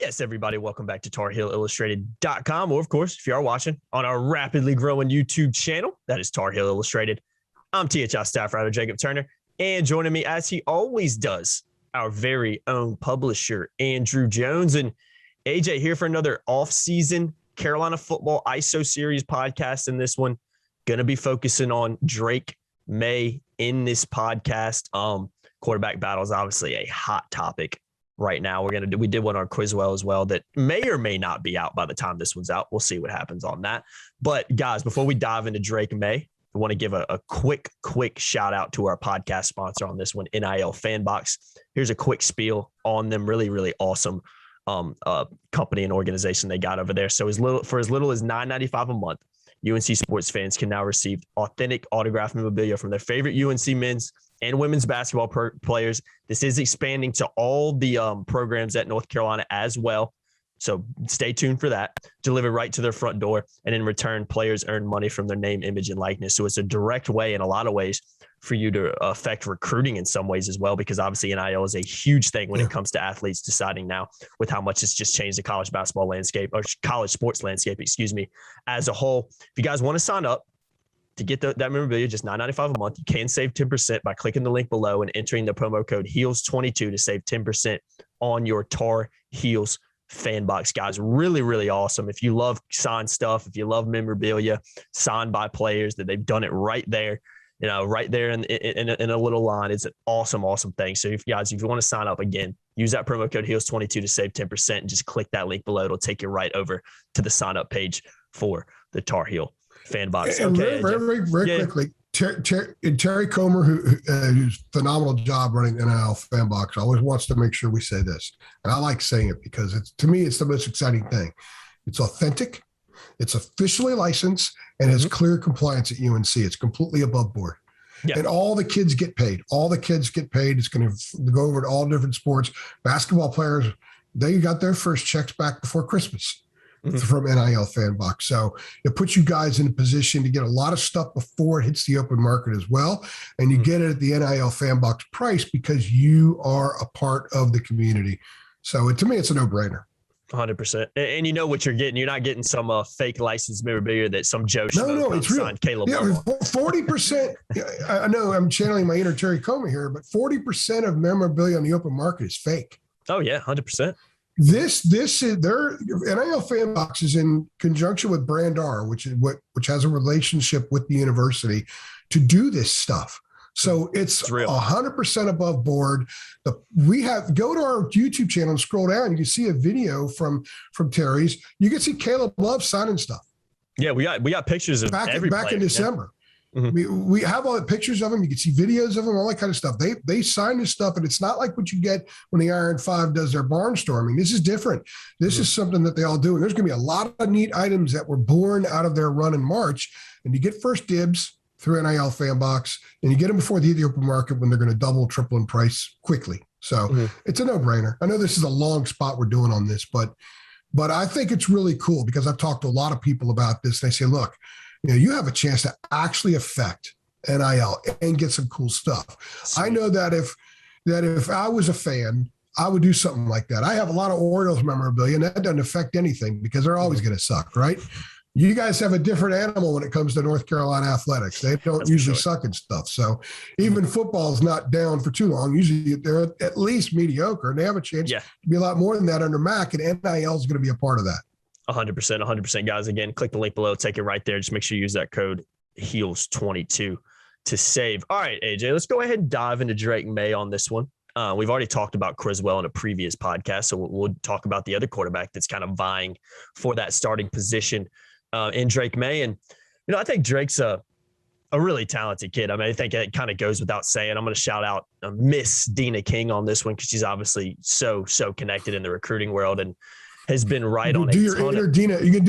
Yes, everybody, welcome back to TarHeelIllustrated.com, or, of course, if you are watching on our rapidly growing YouTube channel, that is Tar Heel Illustrated. I'm THI staff writer Jacob Turner, and joining me, as he always does, our very own publisher, Andrew Jones. And AJ here for another off-season Carolina football ISO series podcast. In this one, going to be focusing on Drake Maye in this podcast. Quarterback battle is obviously a hot topic right now. We did one on Quizwell as well that may or may not be out by the time this one's out. We'll see what happens on that. But guys, before we dive into Drake Maye, I want to give a quick shout out to our podcast sponsor on this one, NIL Fanbox. Here's a quick spiel on them. Really awesome company and organization they got over there. So for as little as $9.95 a month, UNC sports fans can now receive authentic autographed memorabilia from their favorite UNC men's and women's basketball players. This is expanding to all the programs at North Carolina as well. So stay tuned for that. Delivered right to their front door. And in return, players earn money from their name, image, and likeness. So it's a direct way in a lot of ways for you to affect recruiting in some ways as well, because obviously NIL is a huge thing when it comes to athletes deciding now with how much it's just changed the college basketball landscape, or college sports landscape, as a whole. If you guys want to sign up to get that memorabilia, just $9.95 a month, you can save 10% by clicking the link below and entering the promo code HEELS22 to save 10% on your Tar Heels Fanbox. Guys, really awesome. If you love signed stuff, if you love memorabilia signed by players, that they've done it right there, right there in a little line. It's an awesome thing. So if you want to sign up, again, use that promo code HEELS22 to save 10% and just click that link below. It'll take you right over to the sign up page for the Tar Heel Fanbox. And very quickly, Terry Comer, who's a phenomenal job running NIL Fanbox, always wants to make sure we say this. And I like saying it because to me, it's the most exciting thing. It's authentic, it's officially licensed, and has clear compliance at UNC. It's completely above board. Yeah. And all the kids get paid. It's going to go over to all different sports. Basketball players, they got their first checks back before Christmas. From NIL Fanbox. So it puts you guys in a position to get a lot of stuff before it hits the open market as well. And you get it at the NIL Fanbox price because you are a part of the community. So to me, it's a no-brainer. 100%. And you know what you're getting. You're not getting some fake licensed memorabilia that some Joe it's real. Caleb. Yeah, 40%. I know I'm channeling my inner Terry Comer here, but 40% of memorabilia on the open market is fake. Oh yeah, 100%. This is their NIL Fanbox is in conjunction with Brand R, which has a relationship with the university to do this stuff. So it's 100% above board. Go to our YouTube channel and scroll down. You can see a video from Terry's. You can see Caleb Love signing stuff. Yeah, we got pictures of back player. in December. Yeah. We have all the pictures of them. You can see videos of them, all that kind of stuff. They sign this stuff, and it's not like what you get when the Iron Five does their barnstorming. This is different. This is something that they all do, and there's going to be a lot of neat items that were born out of their run in March. And you get first dibs through NIL Fanbox, and you get them before the open market when they're going to double, triple in price quickly. So it's a no-brainer. I know this is a long spot we're doing on this, but I think it's really cool because I've talked to a lot of people about this. They say, look, you have a chance to actually affect NIL and get some cool stuff. Sweet. I know that if I was a fan, I would do something like that. I have a lot of Orioles memorabilia, and that doesn't affect anything because they're always going to suck, right? You guys have a different animal when it comes to North Carolina athletics. They don't usually suck and stuff. So even football is not down for too long. Usually they're at least mediocre, and they have a chance to be a lot more than that under Mac, and NIL is going to be a part of that. 100%, guys. Again, click the link below, take it right there. Just make sure you use that code HEELS22 to save. All right, AJ, let's go ahead and dive into Drake Maye on this one. We've already talked about Criswell in a previous podcast, so we'll talk about the other quarterback that's kind of vying for that starting position in Drake Maye. And, I think Drake's a really talented kid. I mean, I think it kind of goes without saying. I'm going to shout out Miss Dina King on this one because she's obviously so connected in the recruiting world and has been right on Dina. You can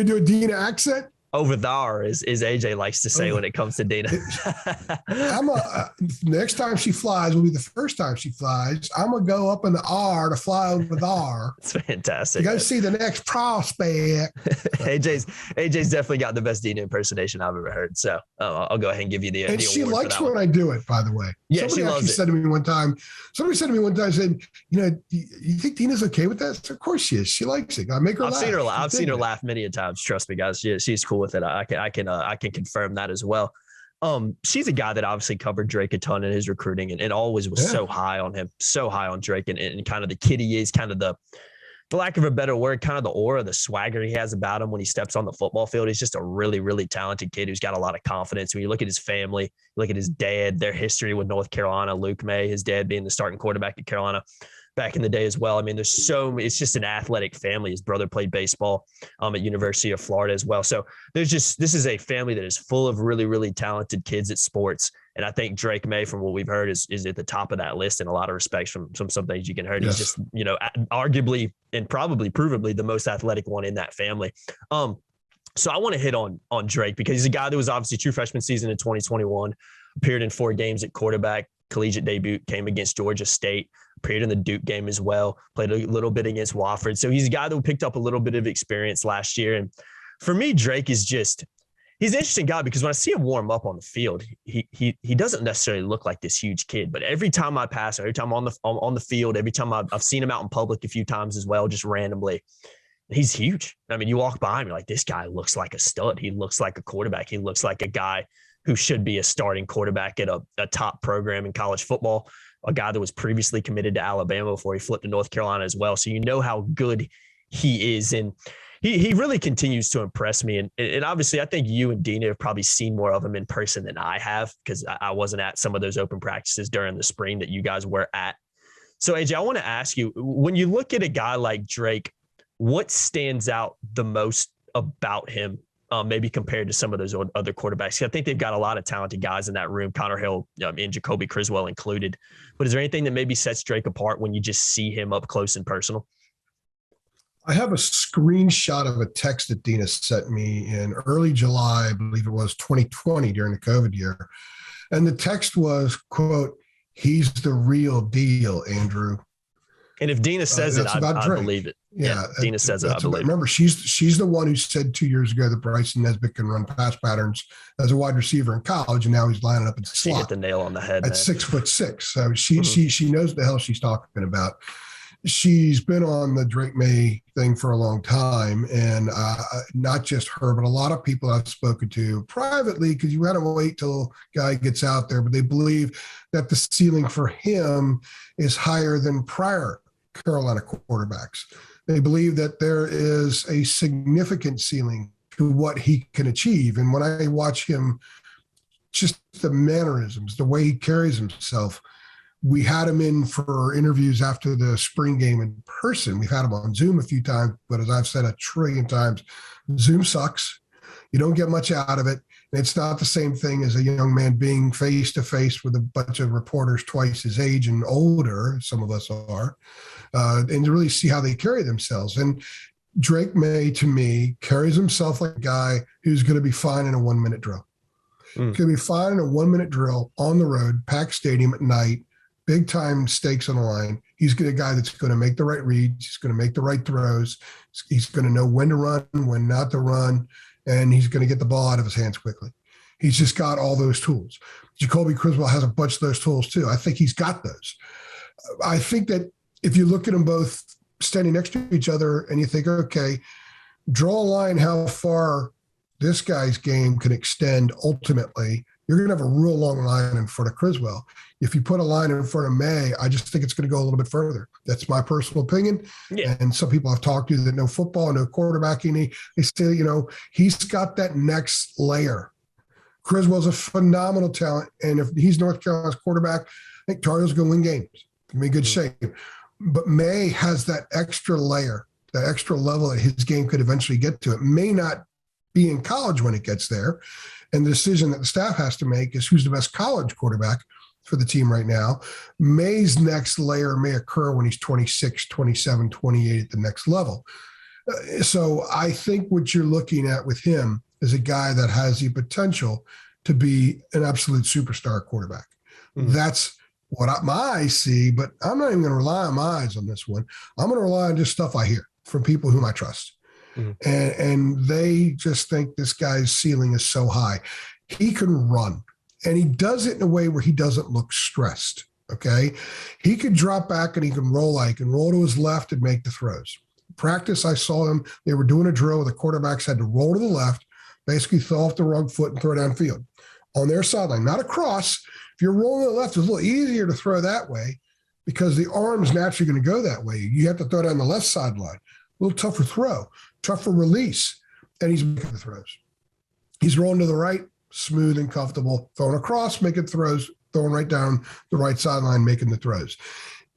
do a Dina accent. over there, as AJ likes to say when it comes to Dina. Next time she flies will be the first time she flies. I'm going to go up in the R to fly over there. It's fantastic. You got to see the next prospect. AJ's definitely got the best Dina impersonation I've ever heard. So I'll go ahead and give you the and the she award likes for that when one. I do it, by the way. Yeah, she loves it. Somebody said to me one time, said, you think Dina's okay with that? So of course she is. She likes it. I make her laugh. I've seen her laugh many a times. Trust me, guys. She's cool with it. I can confirm that as well. She's a guy that obviously covered Drake a ton in his recruiting and always was so high on him, so high on Drake and kind of the kid he is, kind of the lack of a better word, kind of the aura, the swagger he has about him when he steps on the football field. He's just a really, really talented kid who's got a lot of confidence. When you look at his family, look at his dad, their history with North Carolina, Luke Maye, his dad being the starting quarterback at Carolina back in the day as well. I mean, it's just an athletic family. His brother played baseball at University of Florida as well. So this is a family that is full of really, really talented kids at sports. And I think Drake Maye, from what we've heard, is at the top of that list in a lot of respects from some things you can hear. Yes. He's just, arguably and probably provably the most athletic one in that family. So I want to hit on Drake because he's a guy that was obviously true freshman season in 2021, appeared in 4 games at quarterback, collegiate debut, came against Georgia State, appeared in the Duke game as well, played a little bit against Wofford. So he's a guy that picked up a little bit of experience last year. And for me, Drake is he's an interesting guy because when I see him warm up on the field, he doesn't necessarily look like this huge kid. But every time I pass him, every time I'm on the field, every time I've seen him out in public a few times as well, just randomly, he's huge. I mean, you walk by him, you're like, this guy looks like a stud. He looks like a quarterback. He looks like a guy who should be a starting quarterback at a top program in college football, a guy that was previously committed to Alabama before he flipped to North Carolina as well. So you know how good he is. And he really continues to impress me. And obviously, I think you and Dina have probably seen more of him in person than I have because I wasn't at some of those open practices during the spring that you guys were at. So, AJ, I want to ask you, when you look at a guy like Drake, what stands out the most about him, maybe compared to some of those other quarterbacks? I think they've got a lot of talented guys in that room, Connor Hill and Jacoby Criswell included. But is there anything that maybe sets Drake apart when you just see him up close and personal? I have a screenshot of a text that Dina sent me in early July, I believe it was 2020 during the COVID year. And the text was, quote, "He's the real deal, Andrew." And if Dina says it, I believe it. Yeah, Dina says it, I believe it. Remember, she's the one who said 2 years ago that Bryson Nesbitt can run pass patterns as a wide receiver in college, and now he's lining up in the slot. She hit the nail on the head. At 6'6". So she knows what the hell she's talking about. She's been on the Drake Maye thing for a long time, and not just her, but a lot of people I've spoken to privately, because you got to wait till guy gets out there, but they believe that the ceiling for him is higher than prior Carolina quarterbacks. They believe that there is a significant ceiling to what he can achieve. And when I watch him, just the mannerisms, the way he carries himself, we had him in for interviews after the spring game in person. We've had him on Zoom a few times, but as I've said 1 trillion times, Zoom sucks. You don't get much out of it. It's not the same thing as a young man being face-to-face with a bunch of reporters twice his age and older, some of us are, and to really see how they carry themselves. And Drake Maye, to me, carries himself like a guy who's going to be fine in a 1-minute drill. He's going to be fine in a 1-minute drill on the road, packed stadium at night, big time stakes on the line. He's a guy that's going to make the right reads. He's going to make the right throws. He's going to know when to run, when not to run, and he's going to get the ball out of his hands quickly. He's just got all those tools. Jacoby Criswell has a bunch of those tools too. I think he's got those. I think that if you look at them both standing next to each other and you think, okay, draw a line how far this guy's game can extend ultimately, you're going to have a real long line in front of Criswell. If you put a line in front of Maye, I just think it's going to go a little bit further. That's my personal opinion. Yeah. And some people I've talked to that know football, know quarterbacking, they say, he's got that next layer. Criswell's a phenomenal talent. And if he's North Carolina's quarterback, I think Tar Heels going to win games. Going to be in good shape. But Maye has that extra layer, that extra level that his game could eventually get to. It may not be in college when it gets there. And the decision that the staff has to make is who's the best college quarterback for the team right now. Maye's next layer may occur when he's 26, 27, 28 at the next level. So I think what you're looking at with him is a guy that has the potential to be an absolute superstar quarterback. That's what my eyes see, but I'm not even going to rely on my eyes on this one. I'm going to rely on just stuff I hear from people whom I trust. And they just think this guy's ceiling is so high. He can run, and he does it in a way where he doesn't look stressed. Okay. He could drop back and he can roll. He can roll to his left and make the throws. Practice, I saw him. They were doing a drill where the quarterbacks had to roll to the left, basically throw off the wrong foot and throw downfield on their sideline, not across. If you're rolling to the left, it's a little easier to throw that way because the arm's naturally going to go that way. You have to throw down the left sideline. A little tougher throw, tougher release, and he's making the throws. He's rolling to the right, smooth and comfortable, throwing across, making throws, throwing right down the right sideline, making the throws.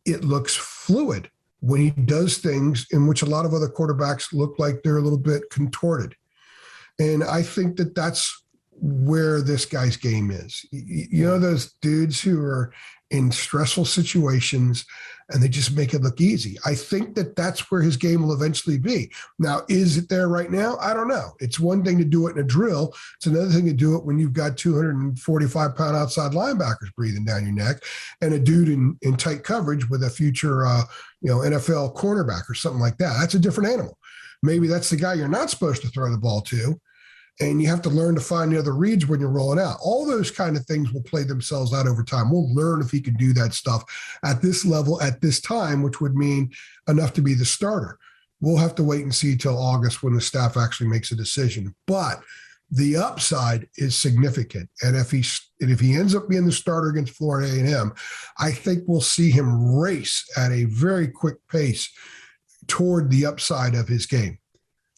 It looks fluid when he does things in which a lot of other quarterbacks look like they're a little bit contorted. And I think that that's where this guy's game is. You know, those dudes who are in stressful situations and they just make it look easy. I think that that's where his game will eventually be. Now, is it there right now? I don't know. It's one thing to do it in a drill. It's another thing to do it when you've got 245-pound outside linebackers breathing down your neck and a dude in tight coverage with a future, NFL cornerback or something like that. That's a different animal. Maybe that's the guy you're not supposed to throw the ball to. And you have to learn to find the other reads when you're rolling out. All those kind of things will play themselves out over time. We'll learn if he can do that stuff at this level, at this time, which would mean enough to be the starter. We'll have to wait and see till August when the staff actually makes a decision. But the upside is significant. And if he ends up being the starter against Florida A&M, I think we'll see him race at a very quick pace toward the upside of his game.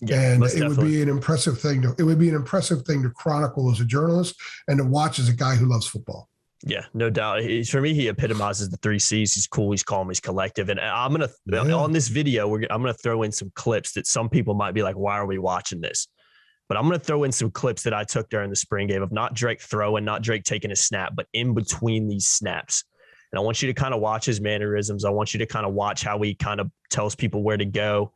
Yeah, and it would be an impressive thing to chronicle as a journalist and to watch as a guy who loves football. Yeah, no doubt. For me, he epitomizes the 3 C's. He's cool, he's calm, he's collective. And I'm going to, on this video, I'm going to throw in some clips that some people might be like, why are we watching this? But I'm going to throw in some clips that I took during the spring game of not Drake throwing, not Drake taking a snap, but in between these snaps. And I want you to kind of watch his mannerisms. I want you to kind of watch how he kind of tells people where to go.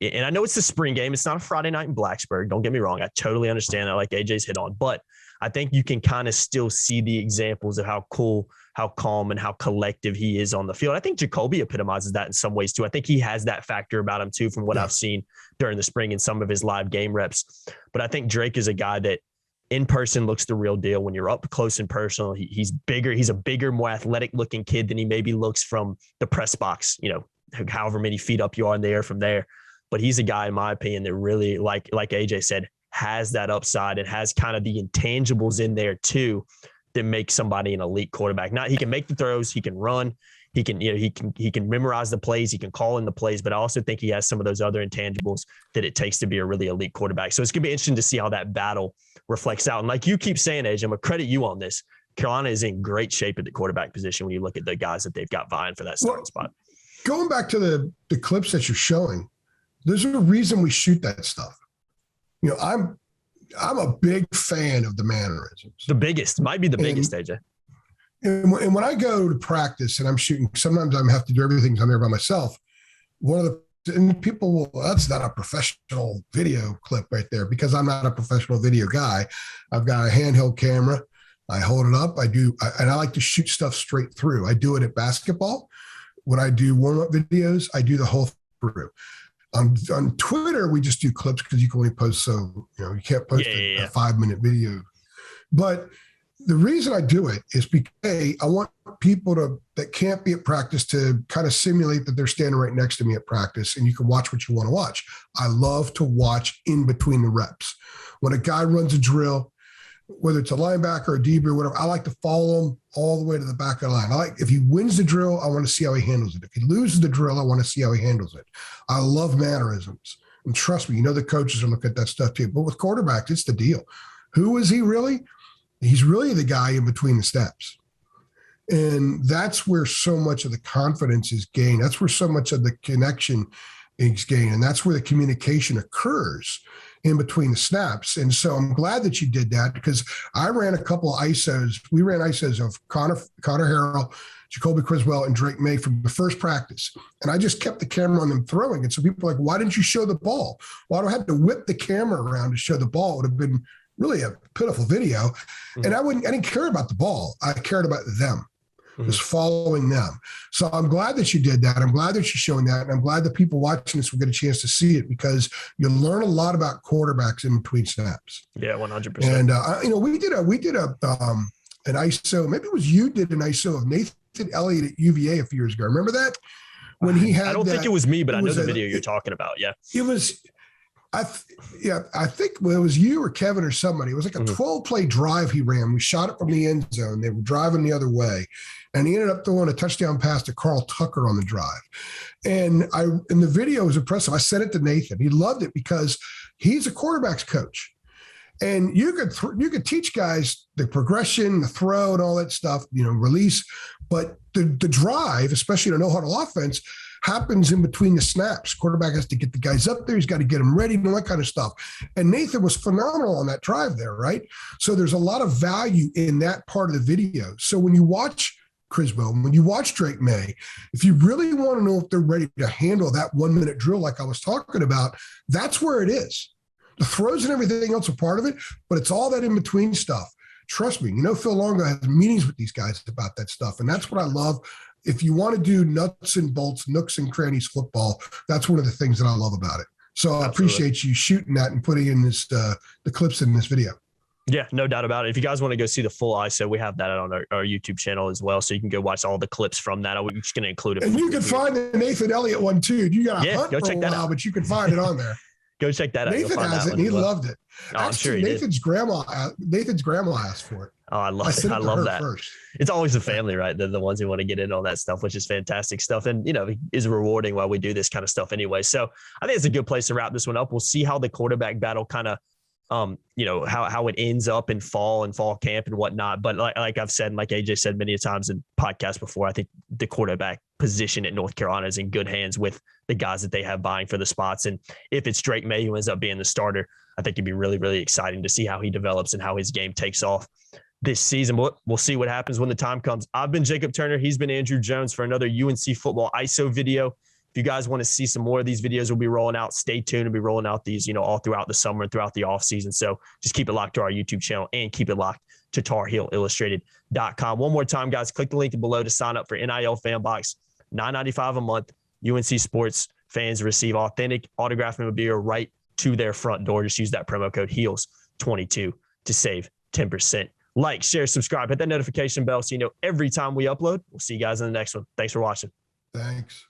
And I know it's the spring game. It's not a Friday night in Blacksburg. Don't get me wrong. I totally understand that, like AJ's hit on. But I think you can kind of still see the examples of how cool, how calm, and how collective he is on the field. I think Jacoby epitomizes that in some ways too. I think he has that factor about him too from what I've seen during the spring in some of his live game reps. But I think Drake is a guy that in person looks the real deal. When you're up close and personal, he's bigger. He's a bigger, more athletic looking kid than he maybe looks from the press box, however many feet up you are in the air from there. But he's a guy, in my opinion, that really, like AJ said, has that upside and has kind of the intangibles in there too that make somebody an elite quarterback. Not he can make the throws, he can run, he can memorize the plays, he can call in the plays, but I also think he has some of those other intangibles that it takes to be a really elite quarterback. So it's gonna be interesting to see how that battle reflects out. And like you keep saying, AJ, I'm gonna credit you on this. Carolina is in great shape at the quarterback position when you look at the guys that they've got vying for that starting spot. Going back to the clips that you're showing, there's a reason we shoot that stuff. I'm a big fan of the mannerisms. The biggest, might be the biggest, AJ. And when I go to practice and I'm shooting, sometimes I have to do everything on there by myself. People will, that's not a professional video clip right there because I'm not a professional video guy. I've got a handheld camera. I hold it up. And I like to shoot stuff straight through. I do it at basketball. When I do warm-up videos, I do the whole through. On Twitter, we just do clips because you can only post you can't post a 5-minute video. But the reason I do it is because I want people that can't be at practice to kind of simulate that they're standing right next to me at practice and you can watch what you want to watch. I love to watch in between the reps. When a guy runs a drill, whether it's a linebacker or a DB or whatever, I like to follow him all the way to the back of the line. If he wins the drill, I want to see how he handles it. If he loses the drill, I want to see how he handles it. I love mannerisms. And trust me, the coaches are looking at that stuff too. But with quarterbacks, it's the deal. Who is he really? He's really the guy in between the steps. And that's where so much of the confidence is gained. That's where so much of the connection is gained. And that's where the communication occurs, in between the snaps. And so I'm glad that you did that, because I ran a couple of ISOs. We ran ISOs of Connor Harrell, Jacoby Criswell, and Drake Maye from the first practice. And I just kept the camera on them throwing. And so people are like, why didn't you show the ball? Well, I had to whip the camera around to show the ball. It would have been really a pitiful video. Mm-hmm. And I didn't care about the ball. I cared about them. Just following them. So I'm glad that you did that. I'm glad that you're showing that. And I'm glad that people watching this will get a chance to see it, because you learn a lot about quarterbacks in between snaps. Yeah, 100%. And, we did an ISO, maybe it was you did an ISO of Nathan Elliott at UVA a few years ago. Remember that? When he had I don't think it was me, but I know the video you're talking about. Yeah. It was, I think it was you or Kevin or somebody. It was like a 12-play drive he ran. We shot it from the end zone. They were driving the other way, and he ended up throwing a touchdown pass to Carl Tucker on the drive. And the video was impressive. I sent it to Nathan. He loved it because he's a quarterback's coach, and you could teach guys the progression, the throw, and all that stuff. Release, but the drive, especially in a no-huddle offense, happens in between the snaps. Quarterback has to get the guys up there. He's got to get them ready and all that kind of stuff. And Nathan was phenomenal on that drive there, right? So there's a lot of value in that part of the video. So when you watch Criswell, when you watch Drake Maye, if you really want to know if they're ready to handle that 1-minute drill like I was talking about, that's where it is. The throws and everything else are part of it, but it's all that in-between stuff. Trust me, Phil Longo has meetings with these guys about that stuff, and that's what I love. If you want to do nuts and bolts, nooks and crannies football, that's one of the things that I love about it. So I appreciate you shooting that and putting in this the clips in this video. Yeah, no doubt about it. If you guys want to go see the full ISO, we have that on our YouTube channel as well. So you can go watch all the clips from that. I'm just going to include it. And you can find the Nathan Elliott one too. You got to hunt go for check a that while, out. But you can find it on there. Go check that out. Nathan has it, and he loved it. Oh, I'm sure he Nathan's did. grandma asked for it. Oh, I love it. I love that. First. It's always the family, right? They're the ones who want to get in on that stuff, which is fantastic stuff. And, is rewarding while we do this kind of stuff anyway. So I think it's a good place to wrap this one up. We'll see how the quarterback battle kind of, how it ends up in fall camp and whatnot. But like I've said, and like AJ said many times in podcasts before, I think the quarterback position at North Carolina is in good hands with the guys that they have vying for the spots. And if it's Drake Maye who ends up being the starter, I think it'd be really, really exciting to see how he develops and how his game takes off this season. We'll see what happens when the time comes. I've been Jacob Turner. He's been Andrew Jones for another UNC football ISO video. If you guys want to see some more of these videos, we'll be rolling out. Stay tuned. We'll be rolling out these, all throughout the summer and throughout the off season. So just keep it locked to our YouTube channel and keep it locked to TarHeelIllustrated.com. One more time, guys, click the link below to sign up for NIL Fan Box. $9.95 a month. UNC sports fans receive authentic autographed memorabilia right to their front door. Just use that promo code HEELS22 to save 10%. Like, share, subscribe, hit that notification bell so you know every time we upload. We'll see you guys in the next one. Thanks for watching. Thanks.